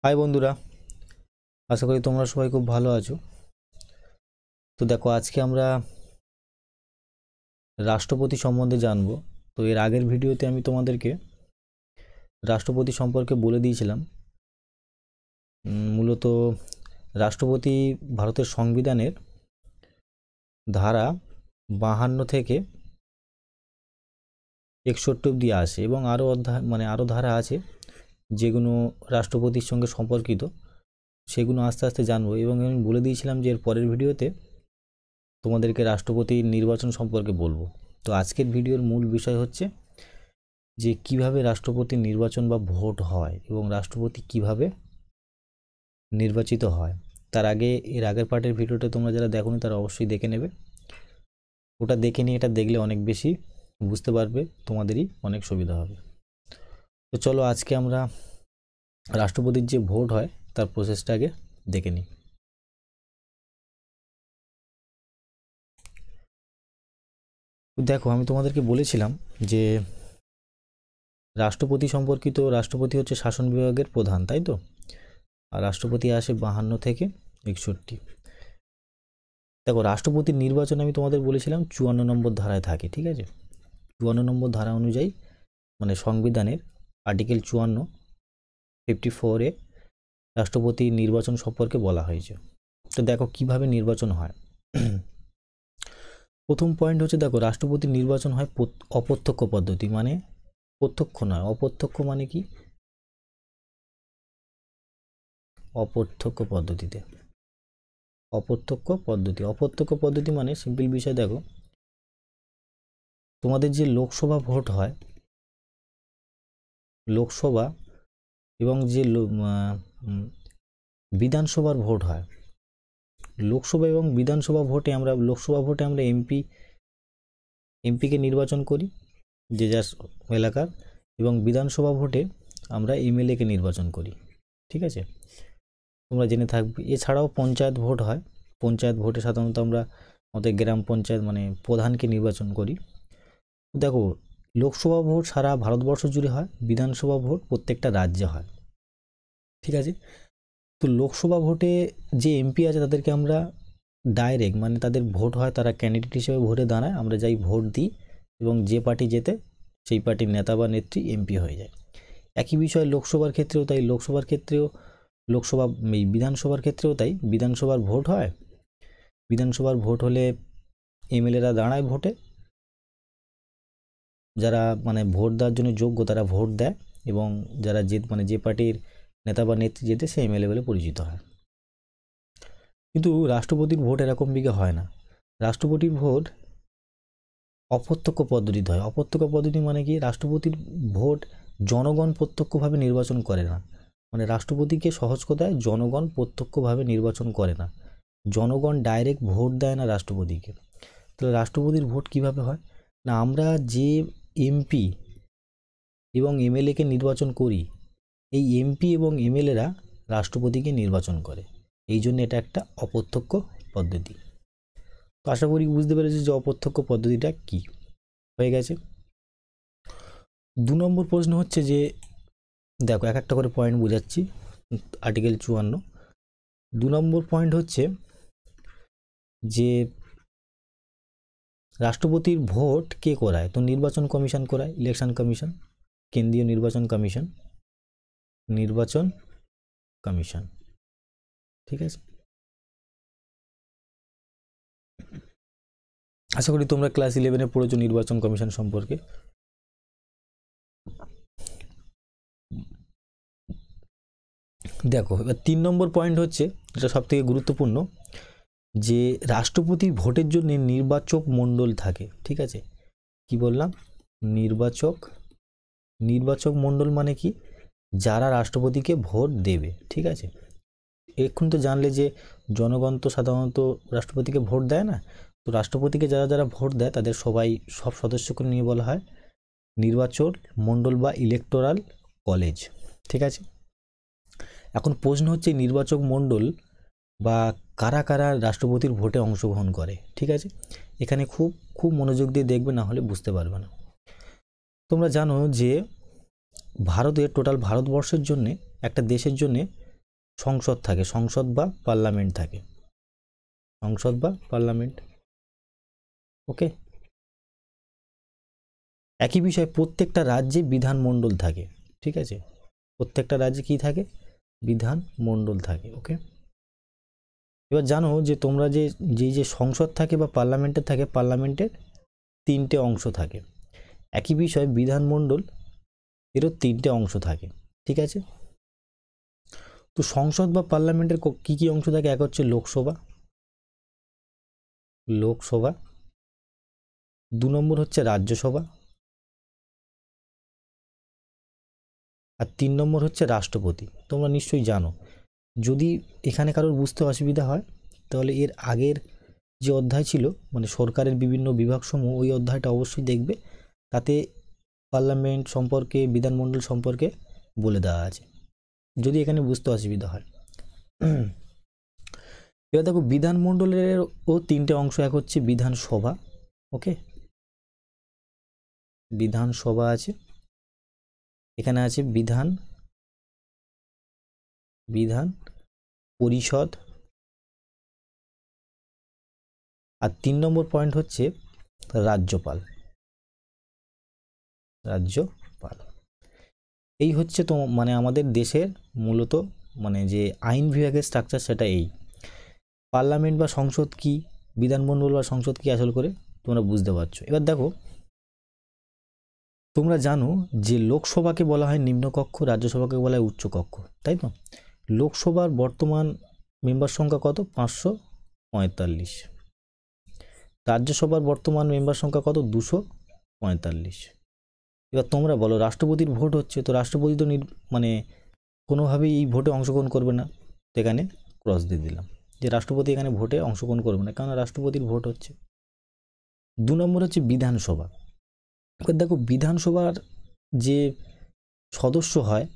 High বন্ধুরা, আশা করি তোমরা সবাই খুব ভালো আছো। তো দেখো, আজকে আমরা রাষ্ট্রপতি সম্বন্ধে জানবো। তো এর আগের ভিডিওতে আমি তোমাদেরকে রাষ্ট্রপতি সম্পর্কে বলে দিয়েছিলাম। মূলত রাষ্ট্রপতি ভারতের সংবিধানের ধারা 52 থেকে 61 অবধি আসে এবং আরও অধ্যায় আরও ধারা আছে যেগুলো রাষ্ট্রপতির সঙ্গে সম্পর্কিত, সেগুলো আস্তে আস্তে জানবো। এবং আমি বলে দিয়েছিলাম যে এর পরের ভিডিওতে তোমাদেরকে রাষ্ট্রপতির নির্বাচন সম্পর্কে বলবো। তো আজকের ভিডিওর মূল বিষয় হচ্ছে যে কিভাবে রাষ্ট্রপতির নির্বাচন বা ভোট হয় এবং রাষ্ট্রপতি কিভাবে নির্বাচিত হয়। তার আগে এর আগের পার্টের ভিডিওটা তোমরা যারা দেখোনি তারা অবশ্যই দেখে নেবে। ওটা দেখে নিয়ে এটা দেখলে অনেক বেশি বুঝতে পারবে, তোমাদেরই অনেক সুবিধা হবে। তো চলো আজকে আমরা রাষ্ট্রপতির যে ভোট হয় তার প্রসেসটা আগে দেখে নিই। দেখো, আমি তোমাদেরকে বলেছিলাম যে রাষ্ট্রপতি সম্পর্কিত, রাষ্ট্রপতি হচ্ছে শাসন বিভাগের প্রধান, তাই তো। আর রাষ্ট্রপতি আসে 52 থেকে 61। দেখো, রাষ্ট্রপতির নির্বাচন আমি তোমাদের বলেছিলাম 54 নম্বর ধারায় থাকে, ঠিক আছে। 54 নম্বর ধারা অনুযায়ী সংবিধানের আর্টিকেল 54 রাষ্ট্রপতির নির্বাচন সম্পর্কে বলা হয়েছে। তো দেখো কিভাবে নির্বাচন হয়। প্রথম পয়েন্ট হচ্ছে, দেখো, রাষ্ট্রপতির নির্বাচন হয় অপ্রত্যক্ষ পদ্ধতি, মানে প্রত্যক্ষ নয়। অপ্রত্যক্ষ মানে কি? অপ্রত্যক্ষ পদ্ধতিতে। অপ্রত্যক্ষ পদ্ধতি মানে সিম্পল বিষয়। দেখো, তোমাদের যে লোকসভা ভোট হয়, লোকসভা এবং যে বিধানসভার ভোট হয়, লোকসভা এবং বিধানসভা ভোটে লোকসভা ভোটে আমরা এমপিকে নির্বাচন করি যে যার এলাকার, এবং বিধানসভা ভোটে আমরা এমএলএকে নির্বাচন করি, ঠিক আছে। তোমরা জেনে থাকবে। এছাড়াও পঞ্চায়েত ভোট হয়। পঞ্চায়েত ভোটে সাধারণত আমরা আমাদের গ্রাম পঞ্চায়েত প্রধানকে নির্বাচন করি। দেখো, লোকসভা ভোট সারা ভারতবর্ষ জুড়ে হয়, বিধানসভা ভোট প্রত্যেকটা রাজ্যে হয়, ঠিক আছে। তো লোকসভা ভোটে যে এমপি আছে তাদেরকে আমরা ডাইরেক্ট, তাদের ভোট হয়, তারা ক্যান্ডিডেট হিসেবে ভোটে দাঁড়ায়, আমরা যাই ভোট দিই এবং যে পার্টি জেতে সেই পার্টির নেতা বা নেত্রী এমপি হয়ে যায়। একই বিষয় লোকসভার ক্ষেত্রেও তাই। বিধানসভার ক্ষেত্রেও তাই। বিধানসভার ভোট হয়, বিধানসভার ভোট হলে এমএলএরা দাঁড়ায় ভোটে, যারা ভোট দেওয়ার জন্য যোগ্য তারা ভোট দেয়, এবং যারা যে পার্টির নেতা বা নেত্রী জেতে সে এমএলএ বলে পরিচিত হয়। কিন্তু রাষ্ট্রপতির ভোট এরকম দিকে হয় না। রাষ্ট্রপতির ভোট অপ্রত্যক্ষ পদ্ধতিতে হয়। অপ্রত্যক্ষ পদ্ধতি মানে কি? রাষ্ট্রপতির ভোট জনগণ প্রত্যক্ষভাবে নির্বাচন করে না। রাষ্ট্রপতিকে সহজ কথায় জনগণ প্রত্যক্ষভাবে নির্বাচন করে না। জনগণ ডাইরেক্ট ভোট দেয় না রাষ্ট্রপতিকে। তাহলে রাষ্ট্রপতির ভোট কিভাবে হয় না, আমরা যে এমপি এবং এমএলএকে নির্বাচন করি, এই এমপি এবং এমএলএরা রাষ্ট্রপতিকে নির্বাচন করে। এই জন্য এটা একটা অপ্রত্যক্ষ পদ্ধতি। তো আশা করি বুঝতে পেরেছি যে অপ্রত্যক্ষ পদ্ধতিটা কি। হয়ে গেছে। 2 নম্বর প্রশ্ন হচ্ছে যে, দেখো এক একটা করে পয়েন্ট বোঝাচ্ছি। আর্টিকেল 54। 2 নম্বর পয়েন্ট হচ্ছে যে রাষ্ট্রপতির ভোট কে করায়? তো নির্বাচন কমিশন করায়, ইলেকশন কমিশন, কেন্দ্রীয় নির্বাচন কমিশন, ঠিক আছে। আশা করি তোমরা ক্লাস 11-এ পড়েছো নির্বাচন কমিশন সম্পর্কে। দেখো, এবার 3 নম্বর পয়েন্ট হচ্ছে, এটা সব থেকে গুরুত্বপূর্ণ, যে রাষ্ট্রপতির ভোটের জন্য নির্বাচক মণ্ডল থাকে, ঠিক আছে। কি বললাম? নির্বাচক মণ্ডল মানে কি? যারা রাষ্ট্রপতিকে ভোট দেবে, ঠিক আছে। এখন তো জানলে যে জনগণ তো সাধারণত রাষ্ট্রপতিকে ভোট দেয় না। তো রাষ্ট্রপতিকে যারা যারা ভোট দেয় তাদের সব সদস্যকে নিয়ে বলা হয় নির্বাচক মণ্ডল বা ইলেকটোরাল কলেজ, ঠিক আছে। এখন প্রশ্ন হচ্ছে নির্বাচক মণ্ডল বা কারা কারা রাষ্ট্রপতির ভোটে অংশগ্রহণ করে, ঠিক আছে। এখানে খুব খুব মনোযোগ দিয়ে দেখবে, না হলে বুঝতে পারবে না। তোমরা জানো যে ভারতবর্ষের জন্য, একটা দেশের জন্য সংসদ থাকে, সংসদ বা পার্লামেন্ট থাকে, সংসদ বা পার্লামেন্ট। ওকে, একই বিষয় প্রত্যেকটা রাজ্যে বিধানমণ্ডল থাকে। ঠিক আছে, প্রত্যেকটা রাজ্যে কি থাকে? বিধানমণ্ডল থাকে। ওকে, এবার জানো যে তোমরা যে যে সংসদ থাকে বা পার্লামেন্টে থাকে, পার্লামেন্টের 3টে অংশ থাকে। একই বিষয় বিধানমণ্ডল এরও 3টে অংশ থাকে। ঠিক আছে, তো সংসদ বা পার্লামেন্টের কি কি অংশ থাকে? এক হচ্ছে লোকসভা, লোকসভা। 2 নম্বর হচ্ছে রাজ্যসভা, আর 3 নম্বর হচ্ছে রাষ্ট্রপতি। তোমরা নিশ্চয়ই জানো। যদি এখানে কারোর বুঝতে অসুবিধা হয় তাহলে এর আগের যে অধ্যায় ছিল মানে সরকারের বিভিন্ন বিভাগসমূহ, ওই অধ্যায়টা অবশ্যই দেখবে, তাতে পার্লামেন্ট সম্পর্কে, বিধানমণ্ডল সম্পর্কে বলে দেওয়া আছে, যদি এখানে বুঝতে অসুবিধা হয়। এবার দেখো বিধানমণ্ডলের ও 3টে অংশ। এক হচ্ছে বিধানসভা, ওকে, বিধানসভা আছে, এখানে আছে বিধান পরিষদ, আর 3 নম্বর পয়েন্ট হচ্ছে রাজ্যপাল। রাজ্যপাল এই হচ্ছে তো মানে আমাদের দেশের মূলত মানে যে আইন বিভাগের স্ট্রাকচার, সেটা এই। পার্লামেন্ট বা সংসদ কি, বিধানমণ্ডল বা সংসদ কি, আসল করে তোমরা বুঝতে পারছো। এবার দেখো তোমরা জানো যে লোকসভাকে বলা হয় নিম্নকক্ষ, রাজ্যসভাকে বলা হয় উচ্চকক্ষ, তাই তো? লোকসভার বর্তমান মেম্বার সংখ্যা কত? 545। রাজ্যসভার বর্তমান মেম্বার সংখ্যা কত? 245। এবার তোমরা বলো রাষ্ট্রপতির ভোট হচ্ছে, তো রাষ্ট্রপতি তো মানে কোনোভাবেই এই ভোটে অংশগ্রহণ করবে না, তো এখানে ক্রস দিয়ে দিলাম যে রাষ্ট্রপতি এখানে ভোটে অংশগ্রহণ করবে না, কারণ রাষ্ট্রপতির ভোট হচ্ছে। 2 নম্বর হচ্ছে বিধানসভা। এবার দেখো বিধানসভার যে সদস্য হয়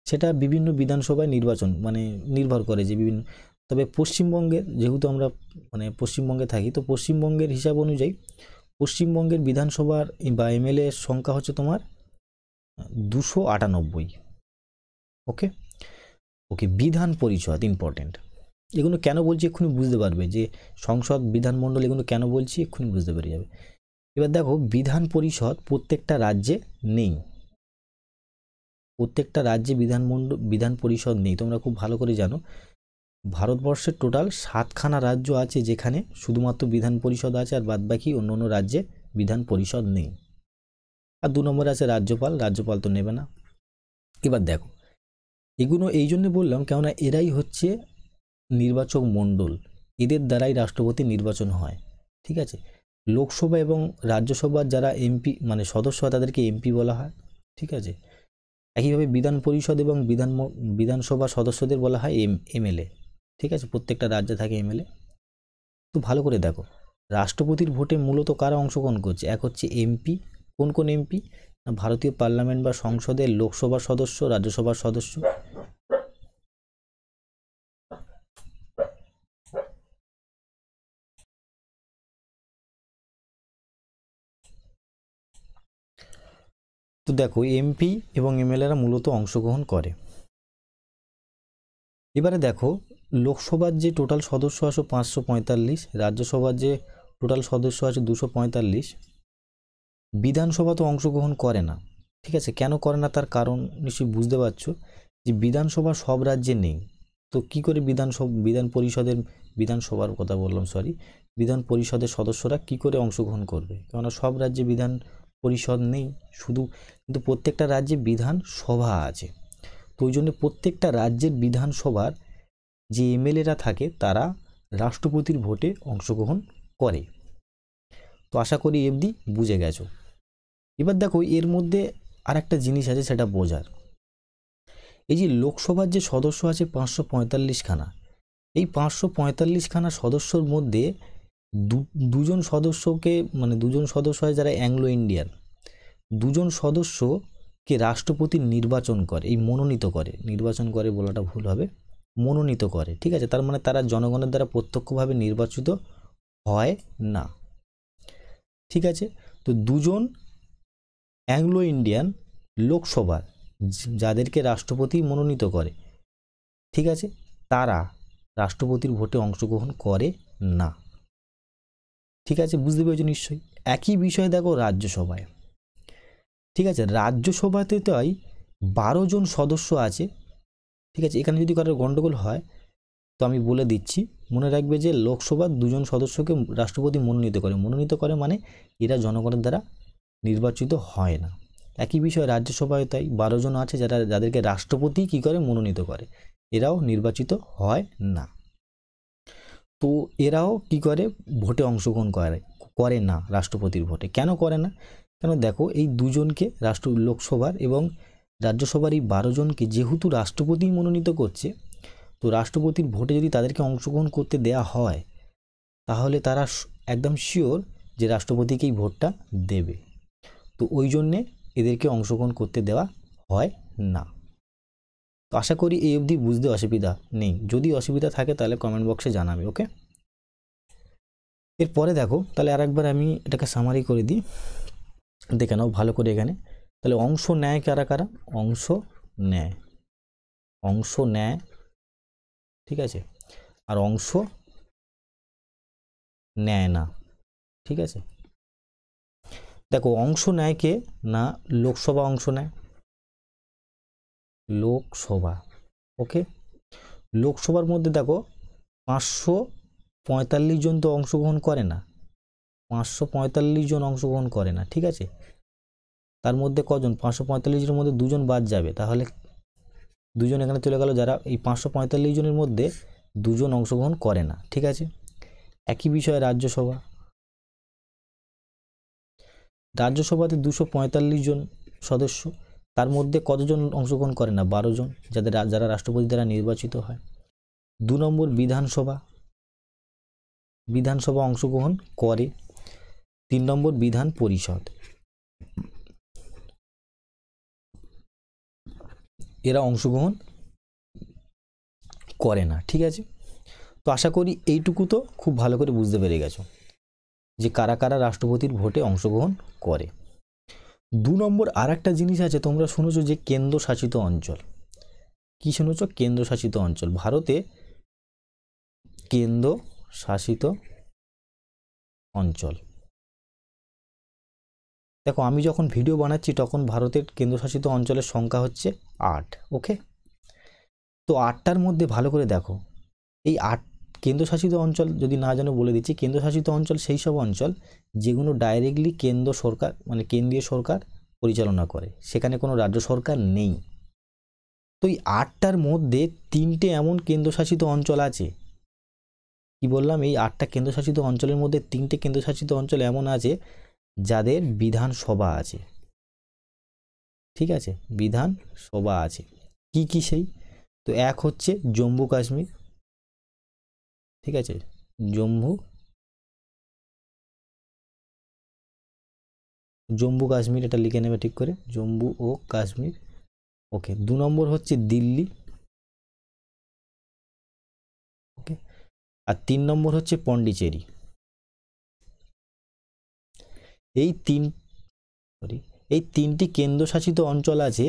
সেটা বিভিন্ন বিধানসভায় নির্বাচন মানে নির্ভর করে যে বিভিন্ন, তবে পশ্চিমবঙ্গের, যেহেতু আমরা মানে পশ্চিমবঙ্গে থাকি, তো পশ্চিমবঙ্গের হিসাব অনুযায়ী পশ্চিমবঙ্গের বিধানসভার বা এমএলএ এর সংখ্যা হচ্ছে তোমার 298। ওকে, ওকে, বিধান পরিষদ ইম্পর্টেন্ট। এগুলো কেন বলছি এক্ষুনি বুঝতে পারবে, যে সংসদ, বিধানমণ্ডল, এগুলো কেন বলছি এক্ষুনি বুঝতে পেরে যাবে। এবার দেখো বিধান পরিষদ প্রত্যেকটা রাজ্যে নেই, প্রত্যেকটা রাজ্যে বিধান পরিষদ নেই। তোমরা খুব ভালো করে জানো ভারতবর্ষের টোটাল 7খানা রাজ্য আছে যেখানে শুধুমাত্র বিধান পরিষদ আছে, আর বাদবাকি অন্য অন্য রাজ্যে বিধান পরিষদ নেই। আর 2 নম্বরে আছে রাজ্যপাল, রাজ্যপাল তো নেবে না। এবার দেখো এগুলো এই জন্য বললাম কেননা এরাই হচ্ছে নির্বাচক মণ্ডল, এদের দ্বারাই রাষ্ট্রপতি নির্বাচন হয়। ঠিক আছে, লোকসভা এবং রাজ্যসভার যারা এমপি মানে সদস্য হয় তাদেরকে এমপি বলা হয়। ঠিক আছে, একইভাবে বিধান পরিষদ এবং বিধানসভা সদস্যদের বলা হয় এমএলএ। ঠিক আছে, প্রত্যেকটা রাজ্যে থাকে এমএলএ। তো ভালো করে দেখো রাষ্ট্রপতির ভোটে মূলত কারা অংশগ্রহণ করছে? এক হচ্ছে এমপি। কোন কোন এমপি? না, ভারতীয় পার্লামেন্ট বা সংসদের লোকসভার সদস্য, রাজ্যসভার সদস্য। তো দেখো এমপি এবং এমএলএরা মূলত অংশগ্রহণ করে। এবারে দেখো লোকসভার যে টোটাল সদস্য আছে 545, রাজ্যসভার যে টোটাল সদস্য আছে 245, বিধানসভা তো অংশগ্রহণ করে না। ঠিক আছে, কেন করে না তার কারণ নিশ্চয়ই বুঝতে পারছো, যে বিধানসভা সব রাজ্যে নেই। তো কি করে বিধানসভার কথা বললাম, সরি, বিধান পরিষদের সদস্যরা কি করে অংশগ্রহণ করবে? কেননা সব রাজ্যে বিধান পরিষদ নেই, শুধু কিন্তু প্রত্যেকটা রাজ্যে বিধানসভা আছে। তো ওই জন্য প্রত্যেকটা রাজ্যের বিধানসভার যে এমএলএরা থাকে তারা রাষ্ট্রপতির ভোটে অংশগ্রহণ করে। তো আশা করি এমনি বুঝে গেছো। এবার দেখো এর মধ্যে আর একটা জিনিস আছে সেটা বোঝার, এই যে লোকসভার যে সদস্য আছে 545খানা, এই 545খানা সদস্যর মধ্যে দুজন সদস্যকে মানে দুজন সদস্য হয় যারা অ্যাংলো ইন্ডিয়ান, দুজন সদস্যকে রাষ্ট্রপতি নির্বাচন করে, এই মনোনীত করে, নির্বাচন করে বলাটা ভুল হবে, মনোনীত করে। ঠিক আছে, তার মানে তারা জনগণের দ্বারা প্রত্যক্ষভাবে নির্বাচিত হয় না। ঠিক আছে, তো দুজন অ্যাংলো ইন্ডিয়ান লোকসভার যাদেরকে রাষ্ট্রপতি মনোনীত করে, ঠিক আছে, তারা রাষ্ট্রপতির ভোটে অংশগ্রহণ করে না। ঠিক আছে, বুঝতে পেরেছো নিশ্চয়ই। একই বিষয় দেখো রাজ্যসভায়। ঠিক আছে, রাজ্যসভাতে তাই 12 জন সদস্য আছে। ঠিক আছে, এখানে যদি কারোর গণ্ডগোল হয় তো আমি বলে দিচ্ছি, মনে রাখবে যে লোকসভার 2 জন সদস্যকে রাষ্ট্রপতি মনোনীত করে মানে এরা জনগণের দ্বারা নির্বাচিত হয় না। একই বিষয় রাজ্যসভায় তাই 12 জন আছে যাদেরকে রাষ্ট্রপতি কি করে মনোনীত করে, এরাও নির্বাচিত হয় না। তো এরাও কি করে ভোটে অংশগ্রহণ করে না রাষ্ট্রপতির ভোটে। কেন করে না? কেন দেখো, এই দুজনকে লোকসভার এবং রাজ্যসভার এই 12 জনকে যেহেতু রাষ্ট্রপতি মনোনীত করছে, তো রাষ্ট্রপতির ভোটে যদি তাদেরকে অংশগ্রহণ করতে দেয়া হয় তাহলে তারা একদম শিওর যে রাষ্ট্রপতিকেই ভোটটা দেবে। তো ওই জন্যে এদেরকে অংশগ্রহণ করতে দেওয়া হয় না। তো আশা করি এই অবধি বুঝতে অসুবিধা নেই। যদি অসুবিধা থাকে তাহলে কমেন্ট বক্সে জানাবে। ওকে, এরপরে দেখো, তাহলে আরেকবার আমি এটাকে সামারি করে দিই, দেখে নাও ভালো করে এখানে। তাহলে অংশ নেয় কারা কারা? অংশ নেয়, ঠিক আছে, আর অংশ নেয় না। ঠিক আছে, দেখো অংশ নেয় কে না, লোকসভা অংশ নেয়, লোকসভা। ওকে, লোকসভার মধ্যে দেখো 545 জন তো অংশগ্রহণ করে না, 545 জন অংশগ্রহণ করে না। ঠিক আছে, তার মধ্যে কজন? 545 জনের মধ্যে 2 জন বাদ যাবে, তাহলে 2 জন এখানে চলে গেল, যারা এই 545 জনের মধ্যে 2 জন অংশগ্রহণ করে না। ঠিক আছে, একই বিষয় রাজ্যসভাতে 245 জন সদস্য, তার মধ্যে কতজন অংশগ্রহণ করে না? 12 জন, যারা রাষ্ট্রপতি দ্বারা নির্বাচিত হয়। 2 নম্বর বিধানসভা অংশগ্রহণ করে। 3 নম্বর বিধান পরিষদ, এরা অংশগ্রহণ করে না। ঠিক আছে, তো আশা করি এইটুকু তো খুব ভালো করে বুঝতে পেরে গেছো যে কারা কারা রাষ্ট্রপতির ভোটে অংশগ্রহণ করে। 2 নম্বর আর একটা জিনিস আছে, তোমরা শুনেছো যে কেন্দ্রশাসিত অঞ্চল। কি শুনেছো? কেন্দ্রশাসিত অঞ্চল। ভারতে কেন্দ্রশাসিত অঞ্চল। দেখো আমি যখন ভিডিও বানাচ্ছি তখন ভারতের কেন্দ্রশাসিত অঞ্চলের সংখ্যা হচ্ছে 8। ওকে, তো 8টার মধ্যে ভালো করে দেখো, এই 8 কেন্দ্রশাসিত অঞ্চল যদি না জানো বলে দিচ্ছি। কেন্দ্রশাসিত অঞ্চল সেই সব অঞ্চল যেগুলো ডাইরেক্টলি কেন্দ্র সরকার মানে কেন্দ্রীয় সরকার পরিচালনা করে, সেখানে কোনো রাজ্য সরকার নেই। তো এই 8টার মধ্যে 3টে এমন কেন্দ্রশাসিত অঞ্চল আছে। কি বললাম? এই 8টা কেন্দ্রশাসিত অঞ্চলের মধ্যে 3টে কেন্দ্রশাসিত অঞ্চল এমন আছে যাদের বিধানসভা আছে। ঠিক আছে, বিধানসভা আছে। কি কি সেই? তো এক হচ্ছে জম্মু কাশ্মীর। ঠিক আছে, জম্মু কাশ্মীর, এটা লিখে নেবে ঠিক করে, জম্মু ও কাশ্মীর। ওকে, 2 নম্বর হচ্ছে দিল্লি। ওকে, আর 3 নম্বর হচ্ছে পন্ডিচেরি। এই 3টি কেন্দ্রশাসিত অঞ্চল আছে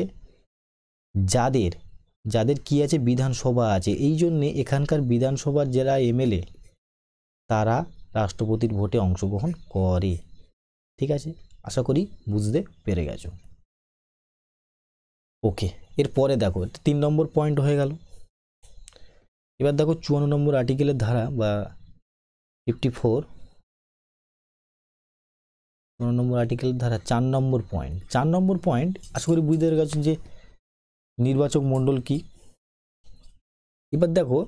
যাদের কি আছে? বিধানসভা আছে। এই জন্যে এখানকার বিধানসভার যারা এমএলএ তারা রাষ্ট্রপতির ভোটে অংশগ্রহণ করে। ঠিক আছে, আশা করি বুঝতে পেরে গেছো। ওকে, এরপরে দেখো 3 নম্বর পয়েন্ট হয়ে গেল। এবার দেখো 54 নম্বর আর্টিকেলের ধারা বা 54 নম্বর আর্টিকেলের ধারা 4 নম্বর পয়েন্ট আশা করি বুঝতে পেরে গেছেন যে নির্বাচক মণ্ডল কি। এবার দেখো,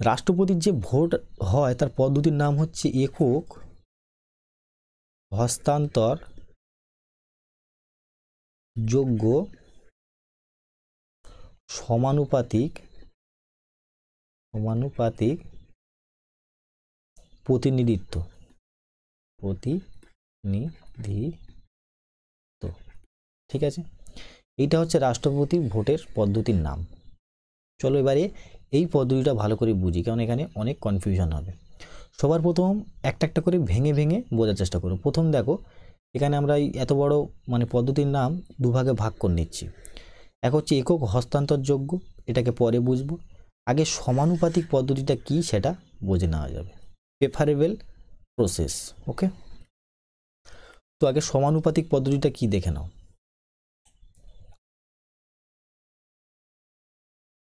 রাষ্ট্রপতির যে ভোট হয় তার পদ্ধতির নাম হচ্ছে একক হস্তান্তর যোগ্য সমানুপাতিক প্রতিনিধিত্ব। ঠিক আছে, এইটা হচ্ছে রাষ্ট্রপতি ভোটের পদ্ধতির নাম। চলো এবারে এই পদ্ধতিটা ভালো করে বুঝি, কারণ এখানে অনেক কনফিউশন হবে। সবার প্রথম একটা একটা করে ভেঙে বোঝার চেষ্টা করো। প্রথম দেখো, এখানে আমরা এত বড় মানে পদ্ধতির নাম দুভাগে ভাগ করে নিচ্ছি। এক হচ্ছে একক হস্তান্তরযোগ্য, এটাকে পরে বুঝবো। আগে সমানুপাতিক পদ্ধতিটা কি সেটা বুঝে নেওয়া যাবে, প্রেফারেবল প্রসেস। ওকে, তো আগে সমানুপাতিক পদ্ধতিটা কি দেখে নাও।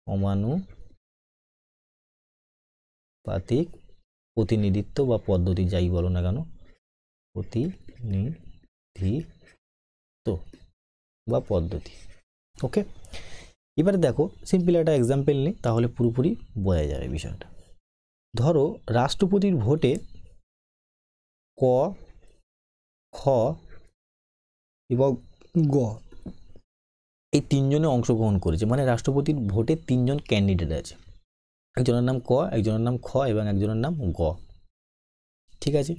সমানুপাতিক প্রতিনিধিত্ব বা পদ্ধতি যাই বলো না কেন, প্রতিনিধিত্ব বা পদ্ধতি। ওকে, এবারে দেখো সিম্পল একটা এক্সাম্পল নিই, তাহলে পুরোপুরি বোঝা যাবে বিষয়টা। ধরো রাষ্ট্রপতির ভোটে ক, খ এবং গ এই তিনজনে অংশগ্রহণ করেছে, মানে রাষ্ট্রপতির ভোটে তিনজন ক্যান্ডিডেট আছে, একজনের নাম ক, একজনের নাম খ এবং একজনের নাম গ। ঠিক আছে,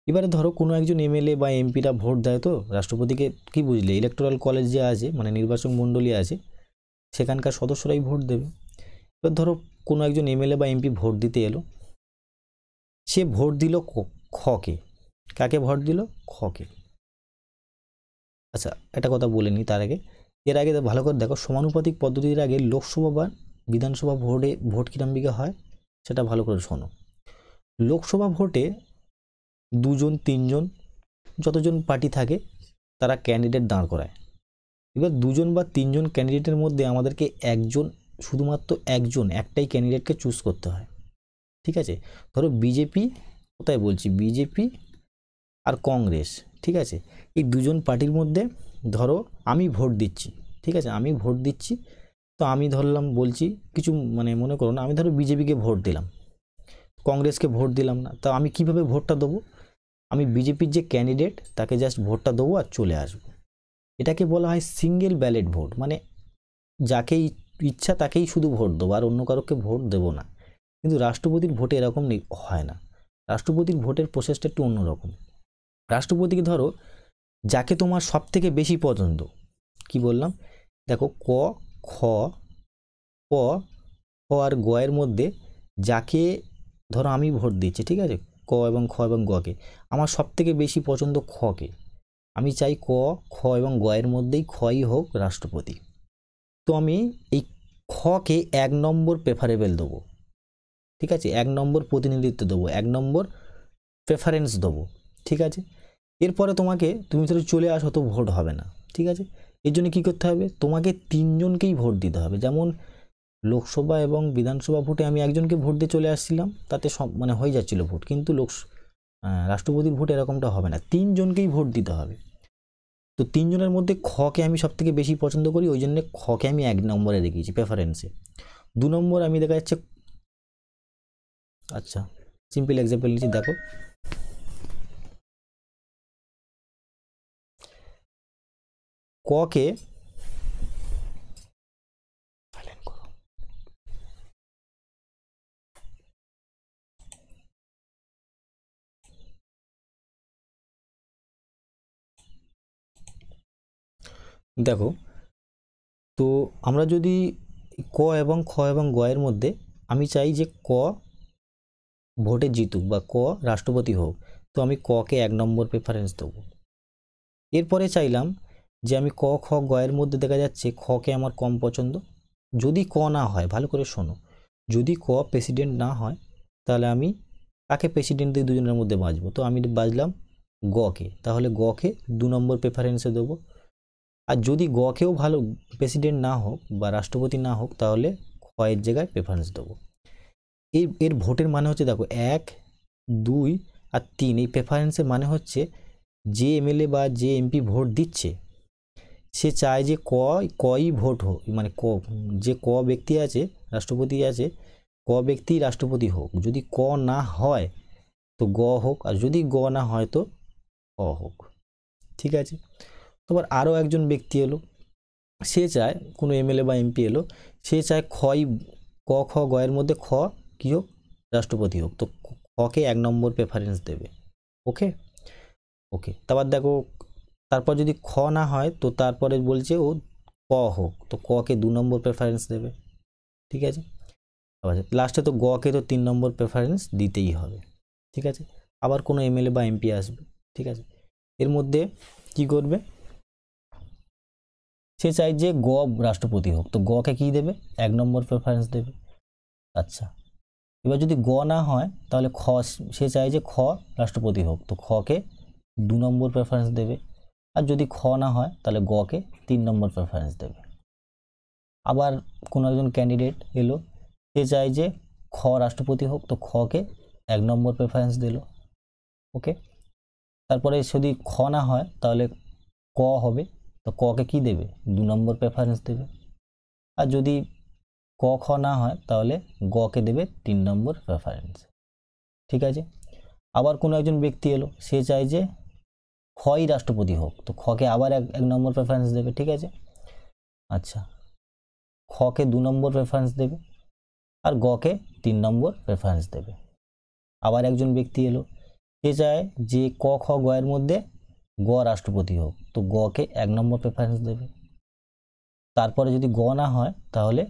এবারে ধরো কোনো একজন এমএলএ বা এমপিরা ভোট দেয়, তো রাষ্ট্রপতিকে কি বুঝলে ইলেকটোরাল কলেজ যে আছে মানে নির্বাচন মণ্ডলী আছে সেখানকার সদস্যরাই ভোট দেবে। এবার ধরো কোনো একজন এমএলএ বা এমপি ভোট দিতে এলো, সে ভোট দিল খকে। কাকে ভোট দিল? খকে। আচ্ছা একটা কথা বলে নিই তার আগে, এর আগে ভালো করে দেখো সমানুপাতিক পদ্ধতির আগে লোকসভা বা বিধানসভা ভোটে ভোট কিরম বিঘা হয় সেটা ভালো করে শোনো। লোকসভা ভোটে দুজন তিনজন যতজন পার্টি থাকে তারা ক্যান্ডিডেট দাঁড় করায়। এবার দুজন বা তিনজন ক্যান্ডিডেটের মধ্যে আমাদেরকে একজন, শুধুমাত্র একজন, একটাই ক্যান্ডিডেটকে চুজ করতে হয়। ঠিক আছে, ধরো বিজেপি, কোথায় বলছি, বিজেপি আর কংগ্রেস, ঠিক আছে, এই দুজন পার্টির মধ্যে ধরো আমি ভোট দিচ্ছি, ঠিক আছে, আমি ভোট দিচ্ছি, তো আমি ধরলাম বলছি কিছু, মানে মনে করো না আমি ধরো বিজেপিকে ভোট দিলাম, কংগ্রেসকে ভোট দিলাম না, তো আমি কিভাবে ভোটটা দেবো? আমি বিজেপির যে ক্যান্ডিডেট তাকে জাস্ট ভোটটা দেবো আর চলে আসবো। এটাকে বলা হয় সিঙ্গেল ব্যালেট ভোট, মানে যাকেই ইচ্ছা তাকেই শুধু ভোট দেবো আর অন্য কারোকে ভোট দেবো না। কিন্তু রাষ্ট্রপতির ভোটে এরকম হয় না, রাষ্ট্রপতির ভোটের প্রসেসটা একটু অন্যরকম। রাষ্ট্রপতিকে ধরো যাকে তোমার সব থেকে বেশি পছন্দ, কি বললাম দেখো ক, খ, প, খ আর গ এর মধ্যে যাকে ধরো আমি ভোট দিচ্ছি, ঠিক আছে, ক এবং খ এবং গকে, আমার সব থেকে বেশি পছন্দ খকে, আমি চাই ক, খ এবং গ এর মধ্যেই খই হোক রাষ্ট্রপতি। তো আমি এই খকে 1 নম্বর প্রেফারেবল দেবো, ঠিক আছে, 1 নম্বর প্রতিনিধিত্ব দেবো, 1 নম্বর প্রেফারেন্স দেবো। ঠিক আছে, এরপরে তুমি ধরো চলে আসো তো ভোট হবে না, ঠিক আছে, এর জন্য কী করতে হবে, তোমাকে তিনজনকেই ভোট দিতে হবে। যেমন লোকসভা এবং বিধানসভা ভোটে আমি একজনকে ভোট দিয়ে চলে আসছিলাম, তাতে সব মানে হয়ে যাচ্ছিল ভোট, কিন্তু রাষ্ট্রপতির ভোট এরকমটা হবে না, তিনজনকেই ভোট দিতে হবে। তো তিনজনের মধ্যে খকে আমি সব থেকে বেশি পছন্দ করি, ওই জন্য খকে আমি 1 নম্বরে রেখেছি প্রেফারেন্সে। 2 নম্বর আমি দেখা যাচ্ছে, আচ্ছা সিম্পল এক্সাম্পল নিচ্ছি, দেখো ককে দেখো, তো আমরা যদি ক এবং খ এবং গ এর মধ্যে আমি চাই যে ক ভোটে জিতুক বা ক রাষ্ট্রপতি হোক, তো আমি ককে 1 নম্বর প্রেফারেন্স দেবো। এরপরে চাইলাম যে আমি ক, খ, গ এর মধ্যে দেখা যাচ্ছে খকে আমার কম পছন্দ, যদি ক না হয়, ভালো করে শোনো, যদি ক প্রেসিডেন্ট না হয় তাহলে আমি কাকে প্রেসিডেন্ট দিয়ে দুজনের মধ্যে বাঁচবো, তো আমি বাজলাম গকে, তাহলে গকে 2 নম্বর প্রেফারেন্সে দেবো। আর যদি গকেও ভালো প্রেসিডেন্ট না হোক বা রাষ্ট্রপতি না হোক তাহলে খয়ের জায়গায় প্রেফারেন্স দেবো। এর ভোটের মানে হচ্ছে দেখো 1, 2 আর 3, এই প্রেফারেন্সের মানে হচ্ছে যে এমএলএ বা যে এমপি ভোট দিচ্ছে সে চায় যে কই ভোট হোক, মানে যে ব্যক্তি আছে রাষ্ট্রপতি আছে, ব্যক্তি রাষ্ট্রপতি হোক, যদি না হয় তো গ হোক, আর যদি গ না হয় তো ক হোক। ঠিক আছে, তোমার আরও একজন ব্যক্তি এলো, সে চায়, কোনো এমএলএ বা এমপি এলো, সে চায় ক, খ, গ এর মধ্যে কী হোক, রাষ্ট্রপতি হোক, তো খকে 1 নম্বর প্রেফারেন্স দেবে। ওকে ওকে, তারপর দেখো, তারপর যদি খ না হয় তো তারপরে বলছে ও ক হোক, তো ককে 2 নম্বর প্রেফারেন্স দেবে। ঠিক আছে, আবার লাস্টে তো গকে তো 3 নম্বর প্রেফারেন্স দিতেই হবে। ঠিক আছে, আবার কোনো এমএলএ বা এমপি আসবে, ঠিক আছে, এর মধ্যে কি করবে, সে চায় যে গ রাষ্ট্রপতি হোক, তো গকে কি দেবে? 1 নম্বর প্রেফারেন্স দেবে। আচ্ছা, এবার যদি গ না হয় তাহলে খ, সে চায় যে খ রাষ্ট্রপতি হোক, তো খকে 2 নম্বর প্রেফারেন্স দেবে। আর যদি খ না হয় তাহলে গকে 3 নম্বর প্রেফারেন্স দেবে। আবার কোনো একজন ক্যান্ডিডেট এলো, সে চায় যে খ রাষ্ট্রপতি হোক, তো খকে 1 নম্বর প্রেফারেন্স দিল। ওকে, তারপরে যদি খ না হয় তাহলে ক হবে, তো ককে কি দেবে? 2 নম্বর প্রেফারেন্স দেবে। আর যদি ক খ না হয় তাহলে গকে দেবে 3 নম্বর প্রেফারেন্স। ঠিক আছে, আবার কোনো একজন ব্যক্তি এলো, সে চায় যে খই রাষ্ট্রপতি হোক, তো খকে আবার 1 নম্বর প্রেফারেন্স দেবে। ঠিক আছে, আচ্ছা, খকে 2 নম্বর প্রেফারেন্স দেবে আর গকে 3 নম্বর প্রেফারেন্স দেবে। আবার একজন ব্যক্তি এলো, সে চায় যে ক খ গ এর মধ্যে গ রাষ্ট্রপতি হোক, তো গকে 1 নম্বর প্রেফারেন্স দেবে। তারপরে যদি গ না হয় তাহলে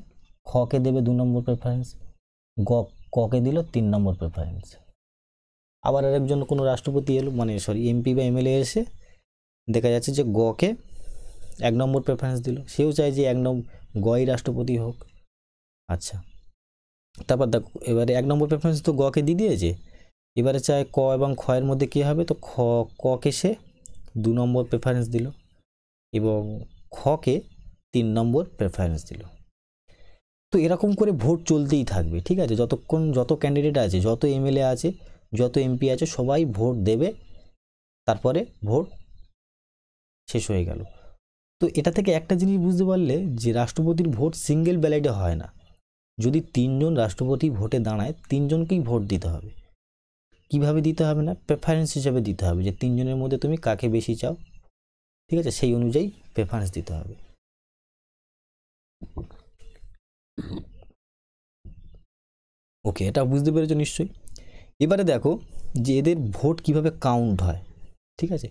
খকে দেবে 2 নম্বর প্রেফারেন্স, ককে দিল 3 নম্বর প্রেফারেন্স। আবার আরেকজন কোনো রাষ্ট্রপতি এলো, মানে এমপি বা এমএলএ এসে দেখা যাচ্ছে যে গকে 1 নম্বর প্রেফারেন্স দিল, সেও চায় যে গই রাষ্ট্রপতি হোক। আচ্ছা, তারপর দেখো এবারে 1 নম্বর প্রেফারেন্স তো গকে দিয়ে দিয়েছে, এবারে চায় ক এবং খ এর মধ্যে কী হবে, তো ককে সে 2 নম্বর প্রেফারেন্স দিল এবং খকে 3 নম্বর প্রেফারেন্স দিল। তো এরকম করে ভোট চলতেই থাকবে। ঠিক আছে, যতক্ষণ যত ক্যান্ডিডেট আছে, যত এমএলএ আছে, যত এমপি আছে, সবাই ভোট দেবে, তারপরে ভোট শেষ হয়ে গেল। তো এটা থেকে একটা জিনিস বুঝতে পারলে যে রাষ্ট্রপতির ভোট সিঙ্গেল ব্যালটে হয় না। যদি 3 জন রাষ্ট্রপতি ভোটে দাঁড়ায়, 3 জনকেই ভোট দিতে হবে। কিভাবে দিতে হবে? না, প্রেফারেন্স হিসেবে দিতে হবে, যে 3 জনের মধ্যে তুমি কাকে বেশি চাও। ঠিক আছে, সেই অনুযায়ী প্রেফারেন্স দিতে হবে। ওকে, এটা বুঝতে পেরেছো নিশ্চয়ই। এবারে দেখো যে এদের ভোট কিভাবে কাউন্ট হয়। ঠিক আছে,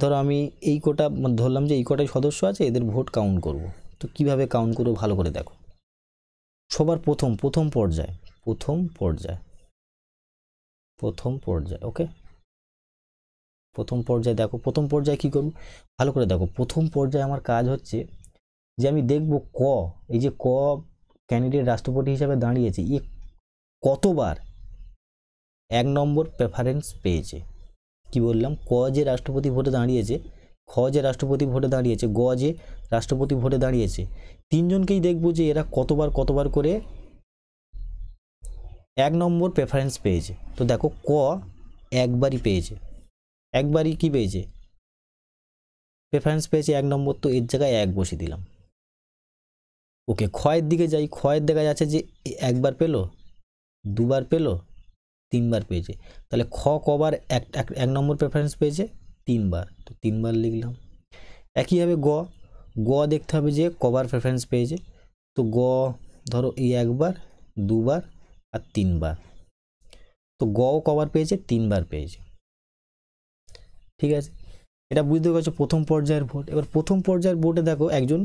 ধরো আমি এই কোটা ধরলাম যে এই কোটায় সদস্য আছে, এদের ভোট কাউন্ট করব। তো কিভাবে কাউন্ট করবো ভালো করে দেখো। সবার প্রথম পর্যায়ে ওকে, প্রথম পর্যায়ে দেখো, প্রথম পর্যায়ে কি করব ভালো করে দেখো। প্রথম পর্যায়ে আমার কাজ হচ্ছে যে আমি দেখব এই যে ক ক্যান্ডিডেট রাষ্ট্রপতি হিসাবে দাঁড়িয়েছে, এ কতবার 1 নম্বর প্রেফারেন্স পেয়েছে। কি বললাম? ক যে রাষ্ট্রপতি ভোটে দাঁড়িয়েছে, খ যে রাষ্ট্রপতি ভোটে দাঁড়িয়েছে, গ যে রাষ্ট্রপতি ভোটে দাঁড়িয়েছে, 3 জনকেই দেখব যে এরা কতবার করে 1 নম্বর প্রেফারেন্স পেয়েছে। তো দেখো ক একবারই পেয়েছে, একবারই কি পেয়েছে? প্রেফারেন্স পেয়েছে 1 নম্বর, তো এর জায়গায় 1 বসিয়ে দিলাম। ওকে, ক্ষয়ের দিকে যাই। ক্ষয়ের দেখা যাচ্ছে যে একবার পেলো, দুবার পেলো, 3 বার পেয়েছে। তাহলে খ কবার 1 নম্বর প্রেফারেন্স পেয়েছে? 3 বার, তো 3 বার লিখলাম। একইভাবে গ দেখতে হবে যে কবার প্রেফারেন্স পেয়েছে। তো গ ধরো এই 1 বার, 2 বার আর 3 বার, তো গও কবার পেয়েছে? 3 বার পেয়েছে। ঠিক আছে, এটা বুঝতে পারছো প্রথম পর্যায়ের ভোট। এবার প্রথম পর্যায়ের ভোটে দেখো একজন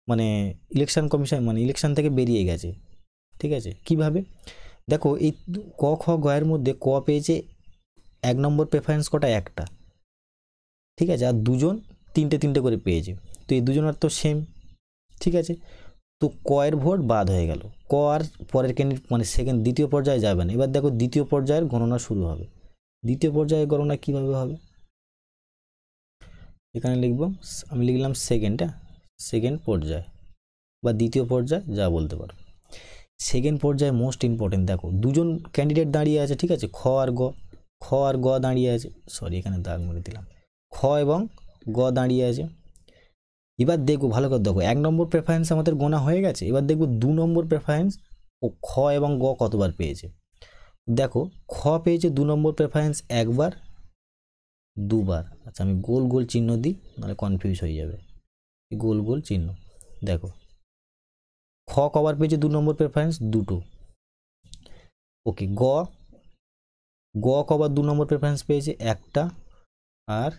মানে ইলেকশন কমিশন ইলেকশন থেকে বেরিয়ে গেছে। ঠিক আছে, কিভাবে দেখো, এই ক খ গ এর মধ্যে ক পেয়েছে 1 নম্বর প্রেফারেন্স কটা? একটা। ঠিক আছে, আর দুজন তিনটে করে পেয়েছে, তো এই দুজনের তো সেম। ঠিক আছে, তো ক এর ভোট বাদ হয়ে গেল, ক আর পরের ক্যান্ডিডেট দ্বিতীয় পর্যায়ে যাবে না। এবার দেখো দ্বিতীয় পর্যায়ের গণনা শুরু হবে। দ্বিতীয় পর্যায়ের গণনা কিভাবে হবে? এখানে লিখবো, আমি লিখলাম সেকেন্ড পর্যায় বা দ্বিতীয় পর্যায়, যা বলতে পারো। সেকেন্ড পর্যায়ে মোস্ট ইম্পর্টেন্ট, দেখো দুজন ক্যান্ডিডেট দাঁড়িয়ে আছে। ঠিক আছে, খ আর গ দাঁড়িয়ে আছে, এখানে দাগ মেরে দিলাম, খ এবং গ দাঁড়িয়ে আছে। এবার দেখবো ভালো করে দেখো, 1 নম্বর প্রেফারেন্স আমাদের গোনা হয়ে গেছে। এবার দেখবো 2 নম্বর প্রেফারেন্স ও খ এবং গ কতবার পেয়েছে। দেখো খ পেয়েছে 2 নম্বর প্রেফারেন্স একবার, 2 বার। আচ্ছা, আমি গোল চিহ্ন দিই, নাহলে কনফিউজ হয়ে যাবে। গোল চিহ্ন। দেখো খ কবার পেয়েছে 2 নম্বর প্রেফারেন্স? 2টো। ওকে, গ কবার 2 নম্বর প্রেফারেন্স পেয়েছে? একটা। আর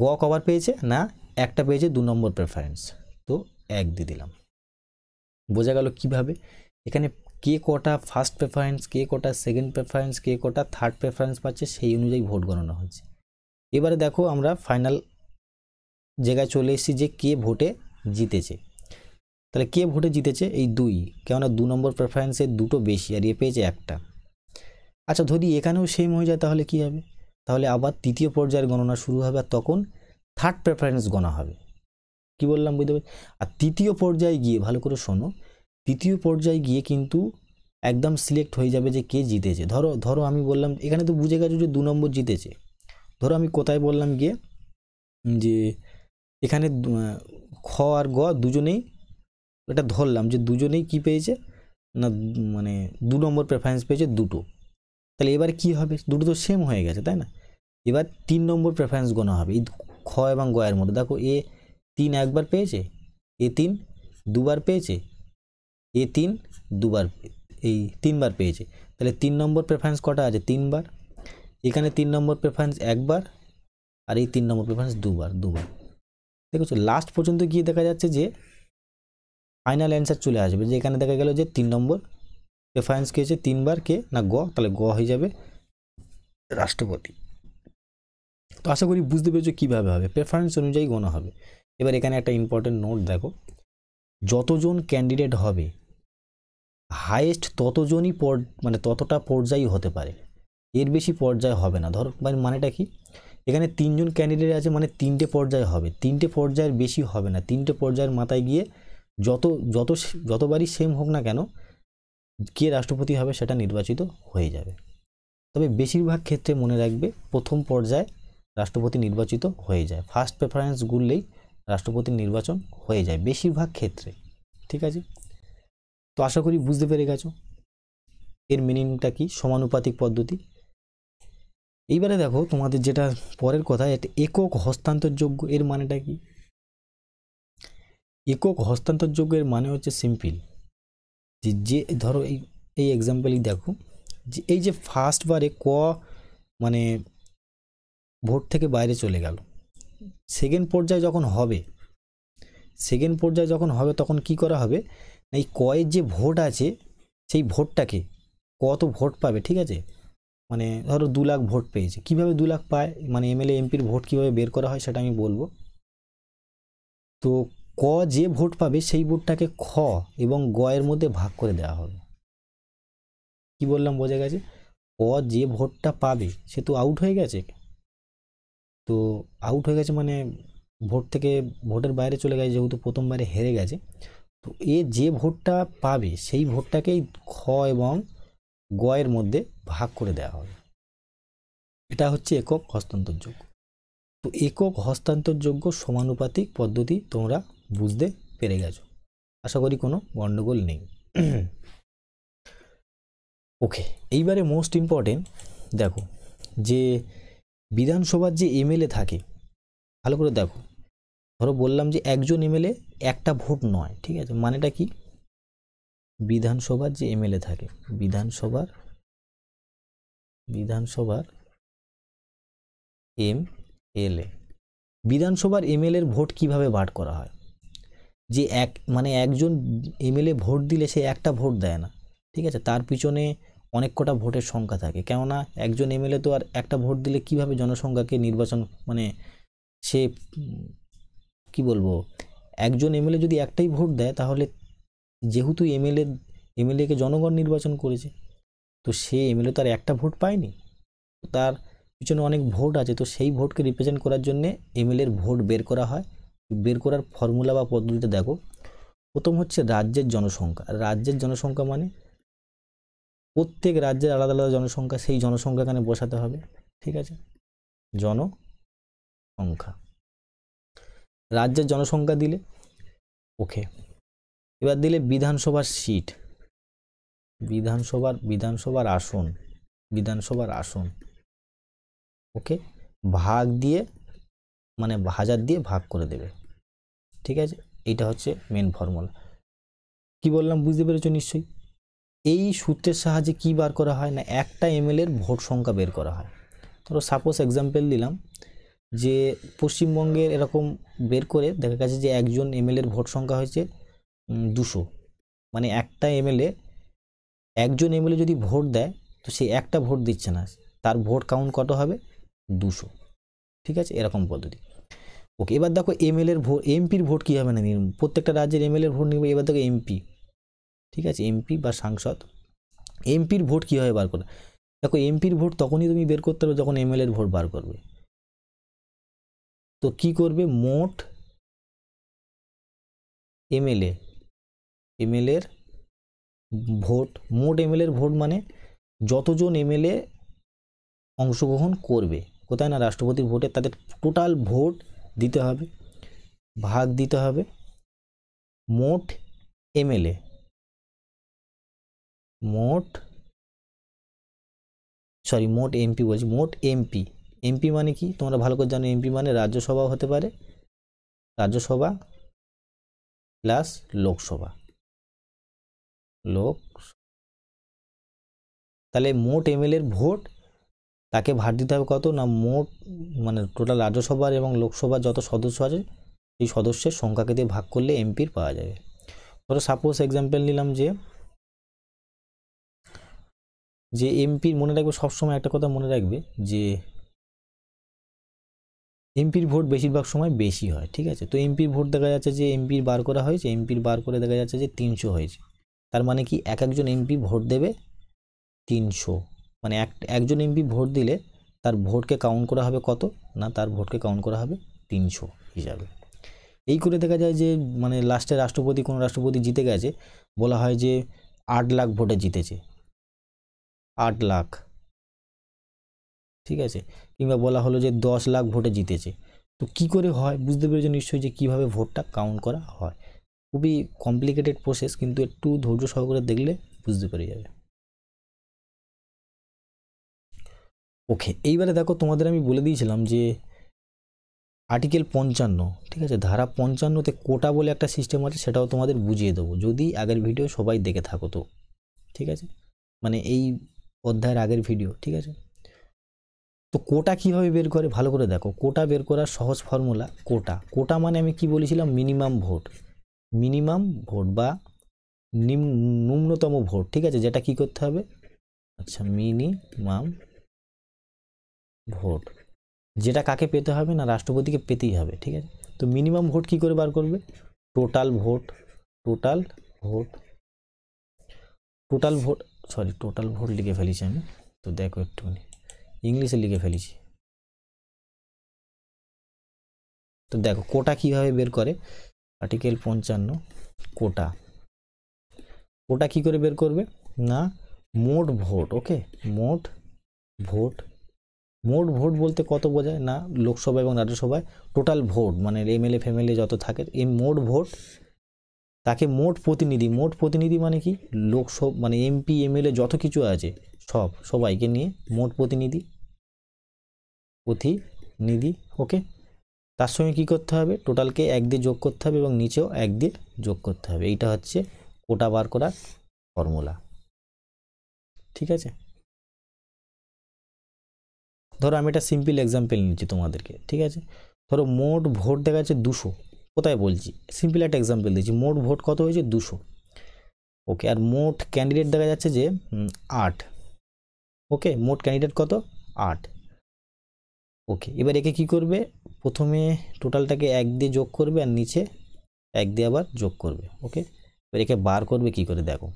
গ কবার পেয়েছে? না, একটা পেয়েছে 2 নম্বর প্রেফারেন্স, তো 1 দিয়ে দিলাম। বোঝা গেল কিভাবে? এখানে কে কটা ফার্স্ট প্রেফারেন্স, কে কটা সেকেন্ড প্রেফারেন্স, কে কটা থার্ড প্রেফারেন্স পাচ্ছে, সেই অনুযায়ী ভোট গণনা হচ্ছে। এবারে দেখো আমরা ফাইনাল জায়গায় চলে এসেছি যে কে ভোটে জিতেছে। তাহলে কে ভোটে জিতেছে? এই 2, কেননা 2 নম্বর প্রেফারেন্সের 2টো বেশি আর এ পেয়েছে 1টা। আচ্ছা ধরি এখানেও সেম হয়ে যায়, তাহলে কি হবে? তাহলে আবার তৃতীয় পর্যায়ের গণনা শুরু হবে, আর তখন থার্ড প্রেফারেন্স গণনা হবে। কি বললাম বুঝতে পারছি? আর তৃতীয় পর্যায়ে গিয়ে ভালো করে শোনো, তৃতীয় পর্যায়ে গিয়ে কিন্তু একদম সিলেক্ট হয়ে যাবে যে কে জিতেছে। ধরো আমি বললাম, এখানে তো বুঝে গেছো যে 2 নম্বর জিতেছে। ধরো আমি কোথায় বললাম গিয়ে যে এখানে খ আর গ দুজনেই, এটা ধরলাম যে দুজনেই কি পেয়েছে না, মানে 2 নম্বর প্রেফারেন্স পেয়েছে 2টো। তাহলে এবারে কি হবে? 2টো তো সেম হয়ে গেছে, তাই না? এবার 3 নম্বর প্রেফারেন্স গোনা হবে এই খ এবং গ এর মধ্যে। দেখো এ 3 একবার পেয়েছে, এ 3 দুবার পেয়েছে, এ 3 দুবার, এই 3বার পেয়েছে। তাহলে 3 নম্বর প্রেফারেন্স কটা আছে? 3বার। এখানে 3 নম্বর প্রেফারেন্স 1বার, আর এই 3 নম্বর প্রেফারেন্স 2বার। দেখো লাস্ট পর্যন্ত গিয়ে দেখা যাচ্ছে যে ফাইনাল অ্যান্সার চলে আসবে, যে এখানে দেখা গেল যে 3 নম্বর প্রেফারেন্স কে হচ্ছে 3বার, কে না গ। তাহলে গ হয়ে যাবে রাষ্ট্রপতি। তো আশা করি বুঝতে পেরেছো কীভাবে হবে, প্রেফারেন্স অনুযায়ী গণনা হবে। এবার এখানে একটা ইম্পর্টেন্ট নোট দেখো, যতজন ক্যান্ডিডেট হবে হাইয়েস্ট ততজনই মানে ততটা পর্যায়ই হতে পারে, এর বেশি পর্যায় হবে না। ধরো মানেটা কি? এখানে 3 জন ক্যান্ডিডেট আছে, মানে 3টে পর্যায় হবে, 3টে পর্যায়ের বেশি হবে না। 3টে পর্যায়ের মাথায় গিয়ে যতবারই সেম হোক না কেন, কে রাষ্ট্রপতি হবে সেটা নির্বাচিত হয়ে যাবে। তবে বেশিরভাগ ক্ষেত্রে মনে রাখবে প্রথম পর্যায়ে রাষ্ট্রপতি নির্বাচিত হয়ে যায়, ফার্স্ট প্রেফারেন্স গুনলেই রাষ্ট্রপতি নির্বাচন হয়ে যায় বেশিরভাগ ক্ষেত্রে। ঠিক আছে, তো আশা করি বুঝতে পেরে গেছো এর মিনিংটা কি, সমানুপাতিক পদ্ধতি। এইবারে দেখো তোমাদের যেটা পরের কথা, এটা একক হস্তান্তরযোগ্য, এর মানেটা কি? একক হস্তান্তরযোগ্য এর মানে হচ্ছে সিম্পল, যে ধরো এই এক্সাম্পলই দেখো, যে এই যে ফার্স্ট বারে ক মানে ভোট থেকে বাইরে চলে গেল, সেকেন্ড পর্যায়ে যখন হবে তখন কি করা হবে, এই কয়ের যে ভোট আছে সেই ভোটটাকে, কত ভোট পাবে, ঠিক আছে, মানে ধরো 2 লাখ ভোট পেয়েছে। কিভাবে 2 লাখ পায়, মানে এমএলএ এমপির ভোট কিভাবে বের করা হয় সেটা আমি বলবো। তো ক যে ভোট পাবে সেই ভোটটাকে খ এবং গ এর মধ্যে ভাগ করে দেওয়া হবে। কি বললাম বোঝা গেছে? ক যে ভোটটা পাবে সে তো আউট হয়ে গেছে, তো আউট হয়ে গেছে মানে ভোটের বাইরে চলে গেছে, যেহেতু প্রথমবারে হেরে গেছে। তো এ যে ভোটটা পাবে সেই ভোটটাকেই খ এবং গ এর মধ্যে ভাগ করে দেওয়া হবে। এটা হচ্ছে একক হস্তান্তরযোগ্য। তো একক হস্তান্তরযোগ্য সমানুপাতিক পদ্ধতি তোমরা বুঝতে পেরে গেছো, আশা করি কোনো গন্ডগোল নেই। ওকে, এইবারে মোস্ট ইম্পর্টেন্ট দেখো, যে বিধানসভার যে এমএলএ থাকে, ভালো করে দেখো। ধরো বললাম যে একজন এমএলএ একটা ভোট নয়, ঠিক আছে, মানেটা কি? বিধানসভার যে এমএলএ থাকে, বিধানসভার এমএলএ, বিধানসভার এমএলএর ভোট কিভাবে ভাগ করা হয়? যে মানে একজন এমএলএ ভোট দিলে সে একটা ভোট দেয় না, ঠিক আছে, তার পিছনে অনেক কটা ভোটের সংখ্যা থাকে। কেননা একজন এমএলএ তো আর একটা ভোট দিলে কিভাবে জনসংখ্যাকে নির্বাচন, মানে সে কি বলবো, একজন এমএলএ যদি একটাই ভোট দেয়, তাহলে যেহেতু এমএলএকে জনগণ নির্বাচন করেছে, তো সে এমএলএ তো আর একটা ভোট পায়নি, তার পিছনে অনেক ভোট আছে। তো সেই ভোটকে রিপ্রেজেন্ট করার জন্যে এমএলএর ভোট বের করা হয়। বের করার ফর্মুলা বা পদ্ধতিটা দেখো, প্রথম হচ্ছে রাজ্যের জনসংখ্যা। রাজ্যের জনসংখ্যা মানে প্রত্যেক রাজ্যের আলাদা আলাদা জনসংখ্যা, সেই জনসংখ্যা এখানে বসাতে হবে, ঠিক আছে, জনসংখ্যা, রাজ্যের জনসংখ্যা দিলে, ওকে। এবার দিলে বিধানসভার সিট, বিধানসভার আসন, ওকে, ভাগ দিয়ে, মানে 1000 দিয়ে ভাগ করে দেবে, ঠিক আছে। এইটা হচ্ছে মেন ফর্মুলা। কি বললাম বুঝতে পেরেছো নিশ্চয়ই? এই সূত্রের সাহায্যে কি বার করা হয় না, একটা এমএলএর ভোট সংখ্যা বের করা হয়। ধরো সাপোজ এক্সাম্পল দিলাম যে পশ্চিমবঙ্গের এরকম বের করে দেখা গেছে যে একজন এমএলএর ভোট সংখ্যা হয়েছে 200, মানে একটা এমএলএ একজন এমএলএ যদি ভোট দেয় তো সে একটা ভোট দিচ্ছে না, তার ভোট কাউন্ট কত হবে 200, ঠিক আছে, এরকম পদ্ধতি। ওকে, এবার দেখো এমএলএর ভোট, এমপির ভোট কী হবে না, প্রত্যেকটা রাজ্যের এমএলএর ভোট নিবে। এবার দেখো এমপি, ঠিক আছে, এমপি বা সাংসদ, এমপির ভোট কীভাবে বার করে? দেখো এমপির ভোট তখনই তুমি বের করতে পারবে যখন এমএলএর ভোট বার করবে। তো কি করবে, মোট এমএলএর ভোট, মোট এমএলএর ভোট মানে যতজন এমএলএ অংশগ্রহণ করবে কোথায় না রাষ্ট্রপতির ভোটে, তাদের টোটাল ভোট দিতে হবে, ভাগ দিতে হবে মোট এমএলএ, মোট এমপি বলছি, মোট এমপি। এমপি মানে কি তোমরা ভালো করে জানো, এমপি মানে রাজ্যসভা হতে পারে, রাজ্যসভা প্লাস লোকসভা, তাহলে মোট এমএলএর ভোট তাকে ভাগ দিতে হবে কত না, মোট মানে টোটাল রাজ্যসভার এবং লোকসভার যত সদস্য আছে এই সদস্যের সংখ্যাকে দিয়ে ভাগ করলে এমপির পাওয়া যাবে। ধরো সাপোজ এক্সাম্পল নিলাম যে এমপির, মনে রাখবে সবসময় একটা কথা মনে রাখবে যে এমপির ভোট বেশিরভাগ সময় বেশি হয়, ঠিক আছে। তো এমপির ভোট দেখা যাচ্ছে যে এমপির বার করা হয়েছে, এমপির বার করে দেখা যাচ্ছে যে 300 হয়েছে, তার মানে কি একজন এমপি ভোট দেবে 300, মানে একজন এমপি ভোট দিলে তার ভোটকে কাউন্ট করা হবে কত না, তার ভোটকে কাউন্ট করা হবে 300 হিসাবে। এই করে দেখা যায় যে মানে লাস্টে রাষ্ট্রপতি, কোনো রাষ্ট্রপতি জিতে গেছে, বলা হয় যে 8 লাখ ভোটে জিতেছে, 8 লাখ, ঠিক আছে, কিংবা বলা হলো যে 10 লাখ ভোটে জিতেছে। তো কি করে হয় বুঝতে পেরেছো নিশ্চয়ই যে কিভাবে ভোটটা কাউন্ট করা হয়। খুবই কমপ্লিকেটেড প্রসেস, কিন্তু একটু ধৈর্য সহকারে দেখলে বুঝতে পেরে যাবে। ওকে, এইবারে দেখো তোমাদের আমি বলে দিয়েছিলাম যে আর্টিকেল 55, ঠিক আছে, ধারা 55তে কোটা বলে একটা সিস্টেম আছে, সেটাও তোমাদের বুঝিয়ে দেবো যদি আগের ভিডিও সবাই দেখে থাকো তো, ঠিক আছে, মানে এই অধ্যায়ের আগের ভিডিও, ঠিক আছে। তো কোটা কিভাবে বের করে ভালো করে দেখো, কোটা বের করার সহজ ফর্মুলা, কোটা মানে আমি কি বলেছিলাম, মিনিমাম ভোট বা ন্যূনতম ভোট, ঠিক আছে, যেটা কি করতে হবে, আচ্ছা, মিনিমাম ভোট, যেটা কাকে পেতে হবে না, রাষ্ট্রপতিকে পেতেই হবে, ঠিক আছে। তো মিনিমাম ভোট কি করে বার করবে, টোটাল ভোট, টোটাল ভোট লিখে ফেলেছি আমি, তো দেখো একটুখানি ইংলিশে লিখে ফেলেছি। তো দেখো কোটা কিভাবে বের করে, আর্টিকেল 55 কোটা কি করে বের করবে না, মোট ভোট, ওকে, মোট ভোট বলতে কত বোঝায় না, লোকসভা এবং রাজ্যসভায় টোটাল ভোট মানে এমএলএ ফ্যামিলি যত থাকে, এই মোট ভোট তাকে মোট প্রতিনিধি মানে কি, লোকসভা মানে এমপি এমএলএ যত কিছু আছে সবাইকে নিয়ে মোট প্রতিনিধি, ওকে, তার সঙ্গে কি করতে হবে, টোটালকে 1 দিয়ে যোগ করতে হবে এবং নিচেও 1 দিয়ে যোগ করতে হবে। এইটা হচ্ছে কোটা বার করার ফর্মুলা, ঠিক আছে। ধরো আমি একটা সিম্পল এক্সাম্পল নিচ্ছি তোমাদেরকে, ঠিক আছে। ধরো মোট ভোট দেখা যাচ্ছে 200, কোথায় বলছি, সিম্পল একটা এক্সাম্পল দিচ্ছি, মোট ভোট কত হয়েছে 200, ওকে, আর মোট ক্যান্ডিডেট দেখা যাচ্ছে যে 8, ওকে, মোট ক্যান্ডিডেট কত 8, ওকে। এবার একে কি করবে, প্রথমে টোটালটাকে 1 দিয়ে যোগ করবে আর নিচে 1 দিয়ে আবার যোগ করবে, ওকে। এবার একে বার করবে কি করে দেখো,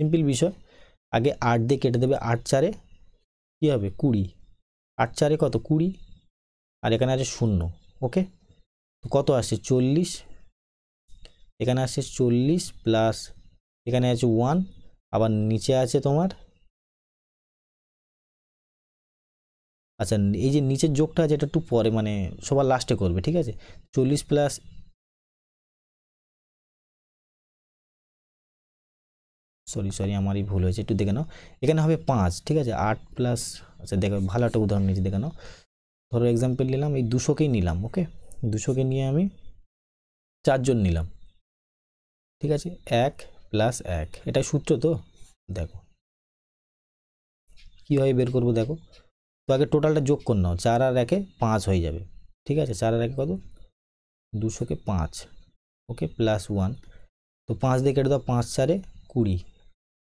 সিম্পল বিষয়, আগে 8 দিয়ে কেটে দেবে, 8 4 কি হবে 20, 8 4 কত 20, আর এখানে আছে 0, ওকে, তো কত আসছে 40, এখানে আসছে 40 প্লাস এখানে আছে 1, আবার নিচে আছে তোমার, আচ্ছা এই যে নিচের যোগটা আছে এটা একটু পরে মানে সবার লাস্টে করবে, ঠিক আছে। 40 প্লাস, সরি আমারই ভুল হয়েছে, একটু দেখে নাও, এখানে হবে 5, ঠিক আছে, 8 প্লাস, আচ্ছা দেখো ভালো একটা উদাহরণ নিয়েছি দেখে নাও, ধরো এক্সাম্পল নিলাম এই 200কেই নিলাম, ওকে, 200কে নিয়ে আমি 4 জন নিলাম, ঠিক আছে, 1 প্লাস 1, এটাই সূত্র তো, দেখো কীভাবে বের করবো দেখো, তো আগে টোটালটা যোগ করে নাও, 4 আর 1 5 হয়ে যাবে, ঠিক আছে, 4 আর 1 কত 200কে 5, ওকে, প্লাস 1, তো 5 দিয়ে কেটে দাও, 5 4 20,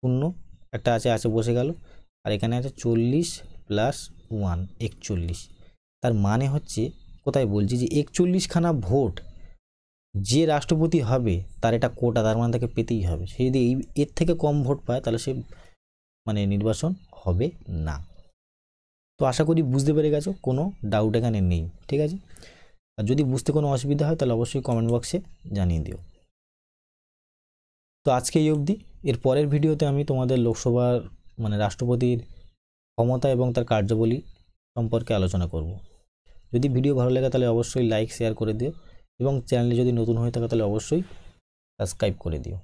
0, একটা আছে বসে গেল, আর এখানে আছে 40 প্লাস 1 41। তার মানে হচ্ছে কোথায় বলছি যে 41খানা ভোট যে রাষ্ট্রপতি হবে তার এটা কোটা, তার মানে তাকে পেতেই হবে। সে যদি এর থেকে কম ভোট পায় তাহলে সে মানে নির্বাচন হবে না। তো আশা করি বুঝতে পেরে গেছো, কোনো ডাউট এখানে নেই, ঠিক আছে। আর যদি বুঝতে কোনো অসুবিধা হয় তাহলে অবশ্যই কমেন্ট বক্সে জানিয়ে দিও। তো আজকে এই অবধি। এর পরের ভিডিওতে আমি তোমাদের লোকসভার মানে রাষ্ট্রপতির ক্ষমতা এবং তার কার্যাবলী সম্পর্কে আলোচনা করব। যদি ভিডিও ভালো লাগে তাহলে অবশ্যই লাইক শেয়ার করে দিও, এবং চ্যানেলে যদি নতুন হয়ে থাকে তাহলে অবশ্যই সাবস্ক্রাইব করে দিও।